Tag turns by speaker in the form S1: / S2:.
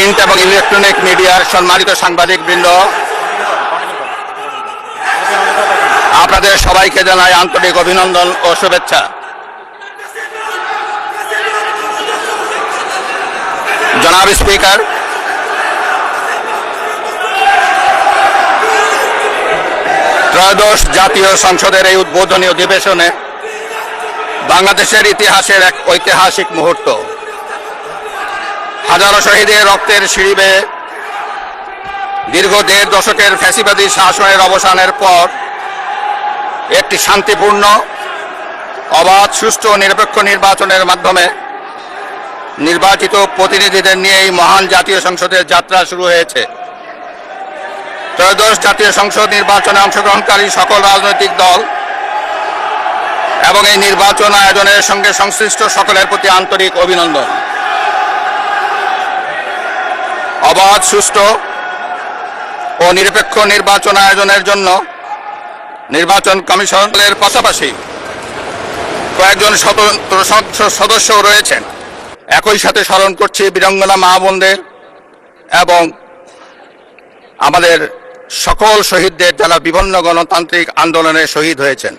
S1: Print এবং electronic মিডিয়ার সম্মানিত সাংবাদিকবৃন্দ, আপনাদের সবাইকে জানাই আন্তরিক অভিনন্দন ও শুভেচ্ছা। জনাব স্পিকার, ত্রয়োদশ জাতীয় সংসদের এই উদ্বোধনী অধিবেশনে বাংলাদেশের ইতিহাসের এক ঐতিহাসিক মুহূর্ত। হাজারো শহীদের রক্তের সিঁড়ি বেয়ে দীর্ঘ ১.৫ দশকের ফ্যাসিবাদী শাসনের অবসানের পর একটি শান্তিপূর্ণ, অবাধ, সুষ্ঠু ও নিরপেক্ষ নির্বাচনের মাধ্যমে নির্বাচিত প্রতিনিধিদের নিয়ে এই মহান জাতীয় সংসদের যাত্রা শুরু হয়েছে। ত্রয়োদশ জাতীয় সংসদ নির্বাচনে অংশগ্রহণকারী সকল রাজনৈতিক দল এবং এই নির্বাচন আয়োজনের সঙ্গে সংশ্লিষ্ট সকলের প্রতি আন্তরিক অভিনন্দন। অবাধ, সুষ্ঠু ও নিরপেক্ষ নির্বাচন আয়োজনের জন্য নির্বাচন কমিশনের পাশাপাশি কয়েকজন স্বতন্ত্র সদস্যও রয়েছেন। একই সাথে স্মরণ করছি বীরাঙ্গনা মা বোনদের এবং আমাদের সকল শহীদদের, যারা বিভিন্ন গণতান্ত্রিক আন্দোলনে শহীদ হয়েছেন।